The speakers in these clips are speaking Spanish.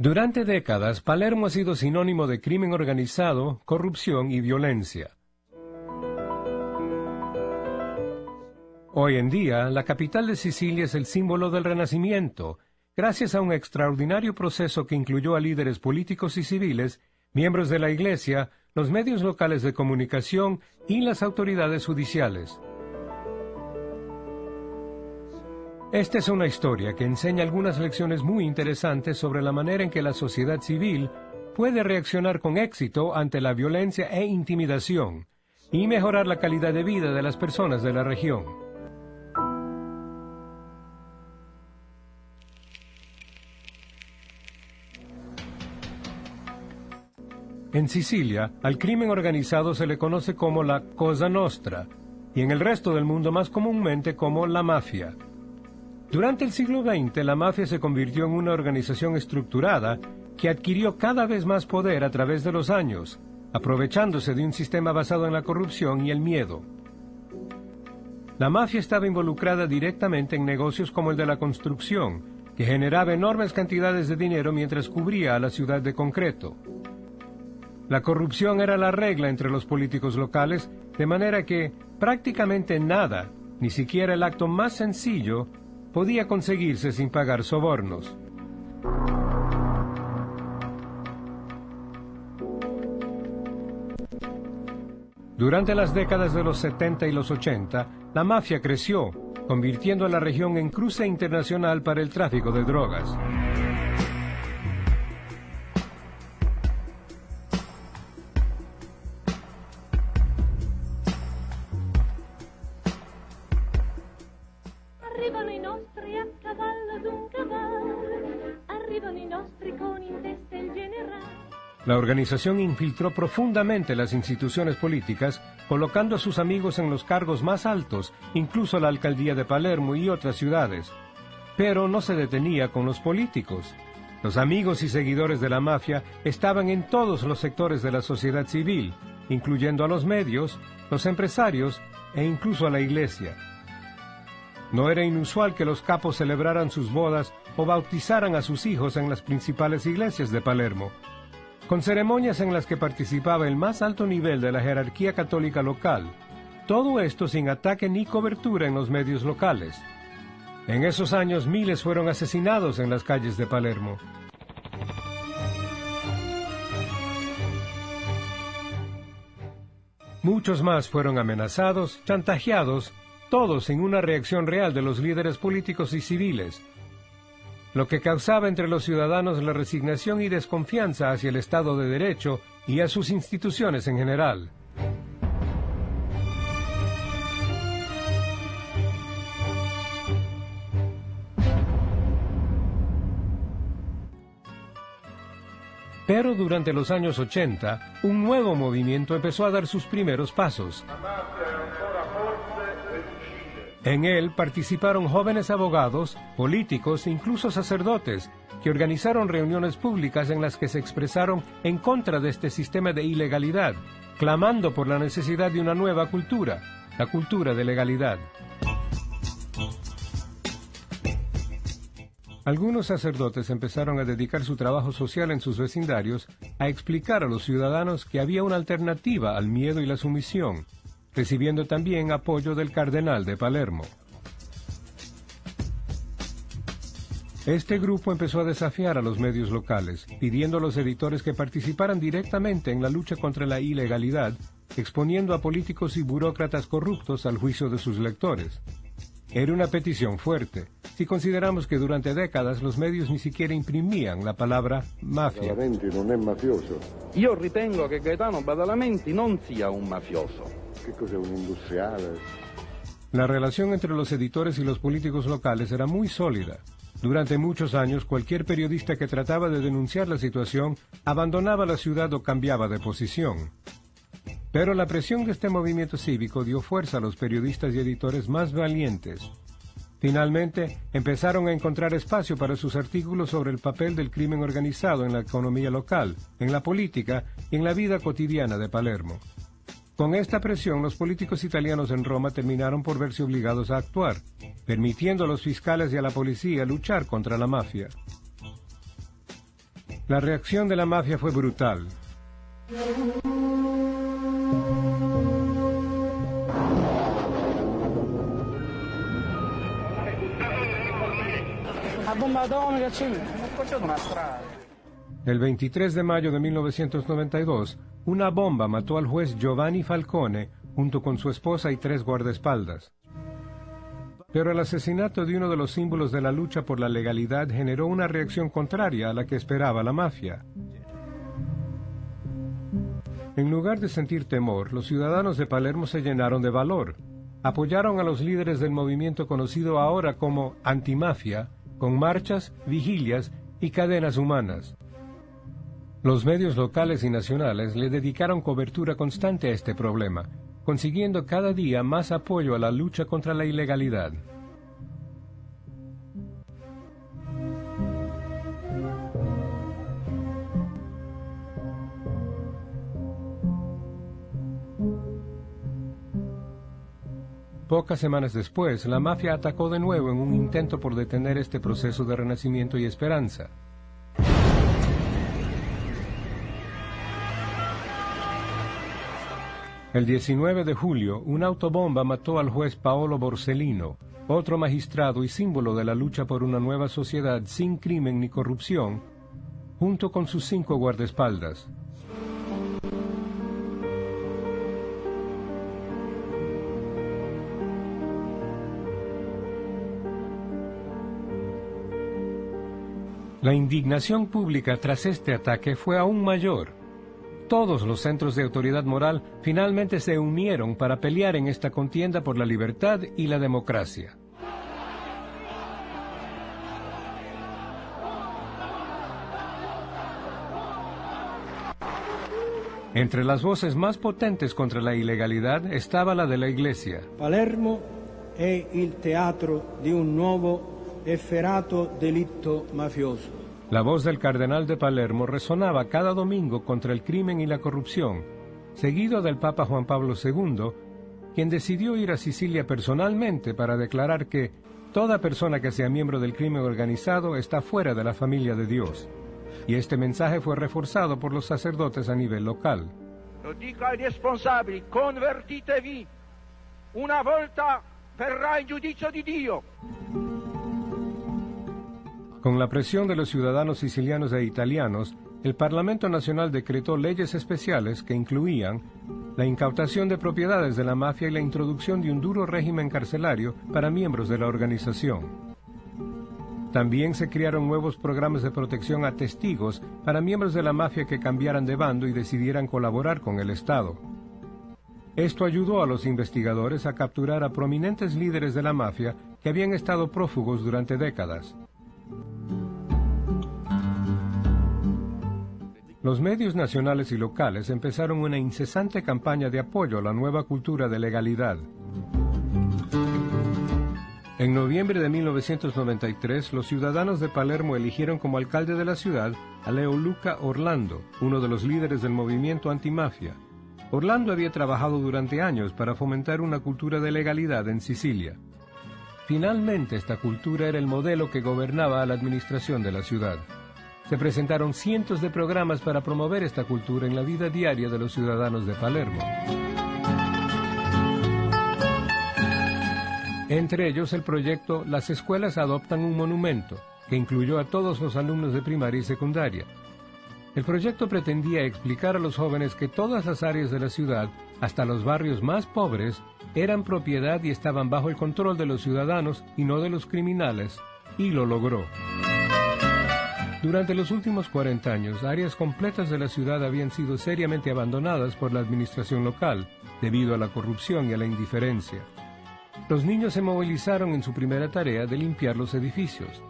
Durante décadas, Palermo ha sido sinónimo de crimen organizado, corrupción y violencia. Hoy en día, la capital de Sicilia es el símbolo del Renacimiento, gracias a un extraordinario proceso que incluyó a líderes políticos y civiles, miembros de la Iglesia, los medios locales de comunicación y las autoridades judiciales. Esta es una historia que enseña algunas lecciones muy interesantes sobre la manera en que la sociedad civil puede reaccionar con éxito ante la violencia e intimidación y mejorar la calidad de vida de las personas de la región. En Sicilia, al crimen organizado se le conoce como la Cosa Nostra y en el resto del mundo más comúnmente como la mafia. Durante el siglo XX, la mafia se convirtió en una organización estructurada que adquirió cada vez más poder a través de los años, aprovechándose de un sistema basado en la corrupción y el miedo. La mafia estaba involucrada directamente en negocios como el de la construcción, que generaba enormes cantidades de dinero mientras cubría a la ciudad de concreto. La corrupción era la regla entre los políticos locales, de manera que prácticamente nada, ni siquiera el acto más sencillo, podía conseguirse sin pagar sobornos. Durante las décadas de los 70 y los 80, la mafia creció, convirtiendo a la región en cruce internacional para el tráfico de drogas. La organización infiltró profundamente las instituciones políticas, colocando a sus amigos en los cargos más altos, incluso la alcaldía de Palermo y otras ciudades. Pero no se detenía con los políticos. Los amigos y seguidores de la mafia estaban en todos los sectores de la sociedad civil, incluyendo a los medios, los empresarios e incluso a la iglesia. No era inusual que los capos celebraran sus bodas o bautizaran a sus hijos en las principales iglesias de Palermo, con ceremonias en las que participaba el más alto nivel de la jerarquía católica local, todo esto sin ataque ni cobertura en los medios locales. En esos años miles fueron asesinados en las calles de Palermo. Muchos más fueron amenazados, chantajeados, todos sin una reacción real de los líderes políticos y civiles, lo que causaba entre los ciudadanos la resignación y desconfianza hacia el Estado de Derecho y a sus instituciones en general. Pero durante los años 80, un nuevo movimiento empezó a dar sus primeros pasos. En él participaron jóvenes abogados, políticos e incluso sacerdotes, que organizaron reuniones públicas en las que se expresaron en contra de este sistema de ilegalidad, clamando por la necesidad de una nueva cultura, la cultura de legalidad. Algunos sacerdotes empezaron a dedicar su trabajo social en sus vecindarios a explicar a los ciudadanos que había una alternativa al miedo y la sumisión, recibiendo también apoyo del cardenal de Palermo. Este grupo empezó a desafiar a los medios locales, pidiendo a los editores que participaran directamente en la lucha contra la ilegalidad, exponiendo a políticos y burócratas corruptos al juicio de sus lectores. Era una petición fuerte, si consideramos que durante décadas los medios ni siquiera imprimían la palabra mafia. Badalamenti non è mafioso. Io ritengo che Gaetano Badalamenti non sia un mafioso. Che cos'è, un industriale? La relación entre los editores y los políticos locales era muy sólida. Durante muchos años, cualquier periodista que trataba de denunciar la situación abandonaba la ciudad o cambiaba de posición. Pero la presión de este movimiento cívico dio fuerza a los periodistas y editores más valientes. Finalmente, empezaron a encontrar espacio para sus artículos sobre el papel del crimen organizado en la economía local, en la política y en la vida cotidiana de Palermo. Con esta presión, los políticos italianos en Roma terminaron por verse obligados a actuar, permitiendo a los fiscales y a la policía luchar contra la mafia. La reacción de la mafia fue brutal. El 23 de mayo de 1992, una bomba mató al juez Giovanni Falcone junto con su esposa y 3 guardaespaldas. Pero el asesinato de uno de los símbolos de la lucha por la legalidad generó una reacción contraria a la que esperaba la mafia. En lugar de sentir temor, los ciudadanos de Palermo se llenaron de valor. Apoyaron a los líderes del movimiento conocido ahora como antimafia, con marchas, vigilias y cadenas humanas. Los medios locales y nacionales le dedicaron cobertura constante a este problema, consiguiendo cada día más apoyo a la lucha contra la ilegalidad. Pocas semanas después, la mafia atacó de nuevo en un intento por detener este proceso de renacimiento y esperanza. El 19 de julio, una autobomba mató al juez Paolo Borsellino, otro magistrado y símbolo de la lucha por una nueva sociedad sin crimen ni corrupción, junto con sus 5 guardaespaldas. La indignación pública tras este ataque fue aún mayor. Todos los centros de autoridad moral finalmente se unieron para pelear en esta contienda por la libertad y la democracia. Entre las voces más potentes contra la ilegalidad estaba la de la Iglesia. Palermo è il teatro di un nuovo efferato delitto mafioso. La voz del cardenal de Palermo resonaba cada domingo contra el crimen y la corrupción, seguido del Papa Juan Pablo II, quien decidió ir a Sicilia personalmente para declarar que toda persona que sea miembro del crimen organizado está fuera de la familia de Dios. Y este mensaje fue reforzado por los sacerdotes a nivel local. Lo dico ai responsabili, convertitevi, una volta verrà il giudizio di Dio. Con la presión de los ciudadanos sicilianos e italianos, el Parlamento Nacional decretó leyes especiales que incluían la incautación de propiedades de la mafia y la introducción de un duro régimen carcelario para miembros de la organización. También se crearon nuevos programas de protección a testigos para miembros de la mafia que cambiaran de bando y decidieran colaborar con el Estado. Esto ayudó a los investigadores a capturar a prominentes líderes de la mafia que habían estado prófugos durante décadas. Los medios nacionales y locales empezaron una incesante campaña de apoyo a la nueva cultura de legalidad. En noviembre de 1993, los ciudadanos de Palermo eligieron como alcalde de la ciudad a Leoluca Orlando, uno de los líderes del movimiento antimafia. Orlando había trabajado durante años para fomentar una cultura de legalidad en Sicilia. Finalmente, esta cultura era el modelo que gobernaba a la administración de la ciudad. Se presentaron cientos de programas para promover esta cultura en la vida diaria de los ciudadanos de Palermo. Entre ellos el proyecto Las Escuelas Adoptan un Monumento, que incluyó a todos los alumnos de primaria y secundaria. El proyecto pretendía explicar a los jóvenes que todas las áreas de la ciudad, hasta los barrios más pobres, eran propiedad y estaban bajo el control de los ciudadanos y no de los criminales, y lo logró. Durante los últimos 40 años, áreas completas de la ciudad habían sido seriamente abandonadas por la administración local, debido a la corrupción y a la indiferencia. Los niños se movilizaron en su primera tarea de limpiar los edificios.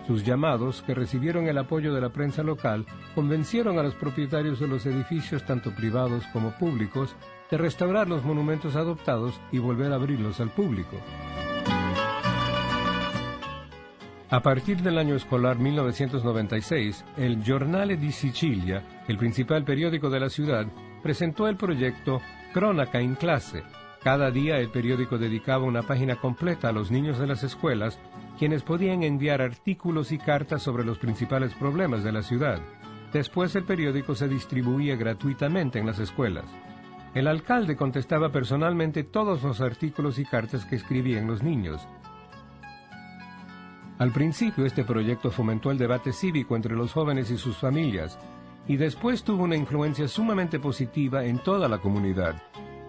Sus llamados, que recibieron el apoyo de la prensa local, convencieron a los propietarios de los edificios, tanto privados como públicos, de restaurar los monumentos adoptados y volver a abrirlos al público. A partir del año escolar 1996, el Giornale di Sicilia, el principal periódico de la ciudad, presentó el proyecto Cronaca in Classe. Cada día el periódico dedicaba una página completa a los niños de las escuelas, quienes podían enviar artículos y cartas sobre los principales problemas de la ciudad. Después el periódico se distribuía gratuitamente en las escuelas. El alcalde contestaba personalmente todos los artículos y cartas que escribían los niños. Al principio este proyecto fomentó el debate cívico entre los jóvenes y sus familias, y después tuvo una influencia sumamente positiva en toda la comunidad,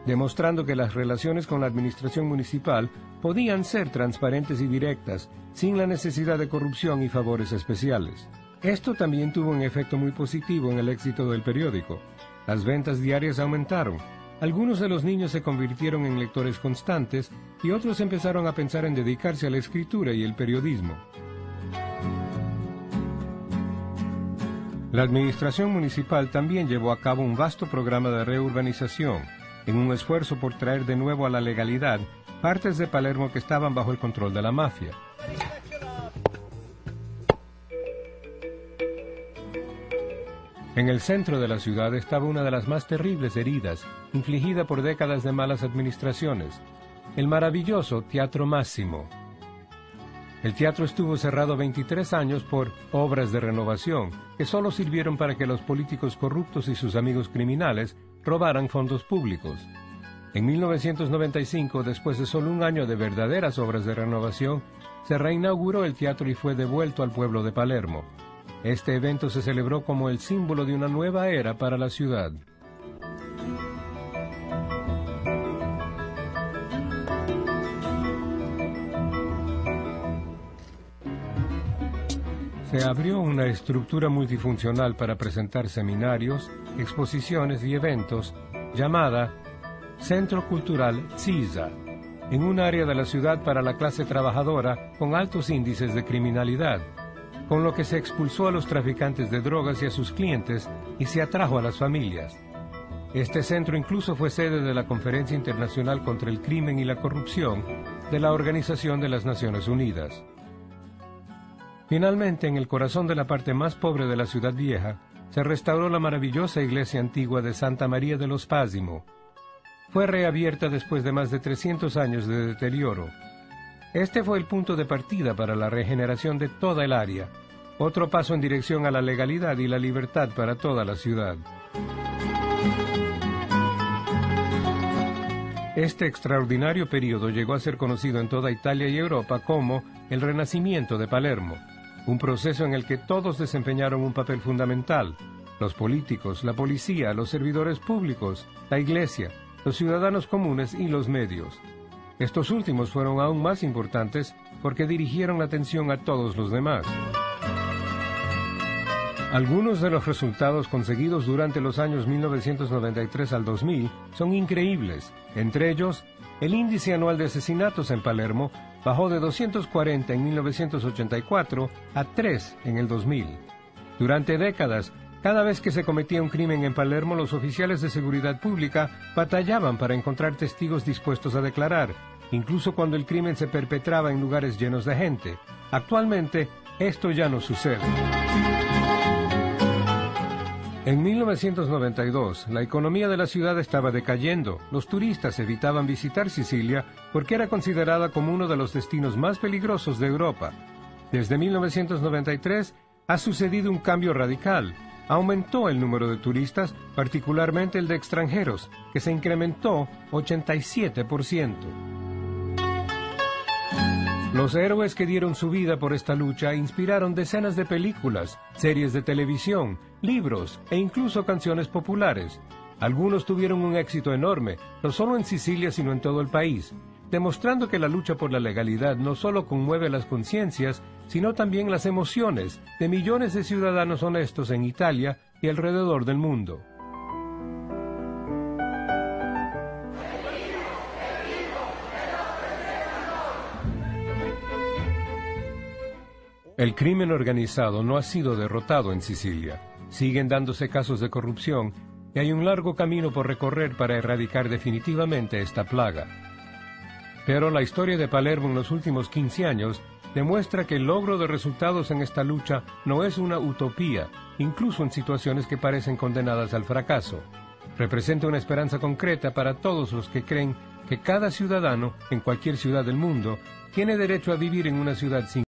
demostrando que las relaciones con la administración municipal podían ser transparentes y directas, sin la necesidad de corrupción y favores especiales. Esto también tuvo un efecto muy positivo en el éxito del periódico. Las ventas diarias aumentaron. Algunos de los niños se convirtieron en lectores constantes y otros empezaron a pensar en dedicarse a la escritura y el periodismo. La administración municipal también llevó a cabo un vasto programa de reurbanización, en un esfuerzo por traer de nuevo a la legalidad partes de Palermo que estaban bajo el control de la mafia. En el centro de la ciudad estaba una de las más terribles heridas, infligida por décadas de malas administraciones, el maravilloso Teatro Massimo. El teatro estuvo cerrado 23 años por obras de renovación, que solo sirvieron para que los políticos corruptos y sus amigos criminales robaran fondos públicos. En 1995, después de solo un año de verdaderas obras de renovación, se reinauguró el teatro y fue devuelto al pueblo de Palermo. Este evento se celebró como el símbolo de una nueva era para la ciudad. Se abrió una estructura multifuncional para presentar seminarios, exposiciones y eventos llamada Centro Cultural CISA, en un área de la ciudad para la clase trabajadora con altos índices de criminalidad, con lo que se expulsó a los traficantes de drogas y a sus clientes y se atrajo a las familias. Este centro incluso fue sede de la Conferencia Internacional contra el Crimen y la Corrupción de la Organización de las Naciones Unidas. Finalmente, en el corazón de la parte más pobre de la ciudad vieja, se restauró la maravillosa iglesia antigua de Santa María de los Pásimo. Fue reabierta después de más de 300 años de deterioro. Este fue el punto de partida para la regeneración de toda el área, otro paso en dirección a la legalidad y la libertad para toda la ciudad. Este extraordinario periodo llegó a ser conocido en toda Italia y Europa como el Renacimiento de Palermo, un proceso en el que todos desempeñaron un papel fundamental: los políticos, la policía, los servidores públicos, la iglesia, los ciudadanos comunes y los medios. Estos últimos fueron aún más importantes porque dirigieron la atención a todos los demás. Algunos de los resultados conseguidos durante los años 1993 al 2000 son increíbles. Entre ellos, el índice anual de asesinatos en Palermo bajó de 240 en 1984 a 3 en el 2000. Durante décadas, cada vez que se cometía un crimen en Palermo, los oficiales de seguridad pública batallaban para encontrar testigos dispuestos a declarar, incluso cuando el crimen se perpetraba en lugares llenos de gente. Actualmente, esto ya no sucede. En 1992, la economía de la ciudad estaba decayendo. Los turistas evitaban visitar Sicilia porque era considerada como uno de los destinos más peligrosos de Europa. Desde 1993 ha sucedido un cambio radical. Aumentó el número de turistas, particularmente el de extranjeros, que se incrementó 87%. Los héroes que dieron su vida por esta lucha inspiraron decenas de películas, series de televisión, libros e incluso canciones populares. Algunos tuvieron un éxito enorme, no solo en Sicilia sino en todo el país, demostrando que la lucha por la legalidad no solo conmueve las conciencias, sino también las emociones de millones de ciudadanos honestos en Italia y alrededor del mundo. El crimen organizado no ha sido derrotado en Sicilia. Siguen dándose casos de corrupción y hay un largo camino por recorrer para erradicar definitivamente esta plaga. Pero la historia de Palermo en los últimos 15 años demuestra que el logro de resultados en esta lucha no es una utopía, incluso en situaciones que parecen condenadas al fracaso. Representa una esperanza concreta para todos los que creen que cada ciudadano, en cualquier ciudad del mundo, tiene derecho a vivir en una ciudad sin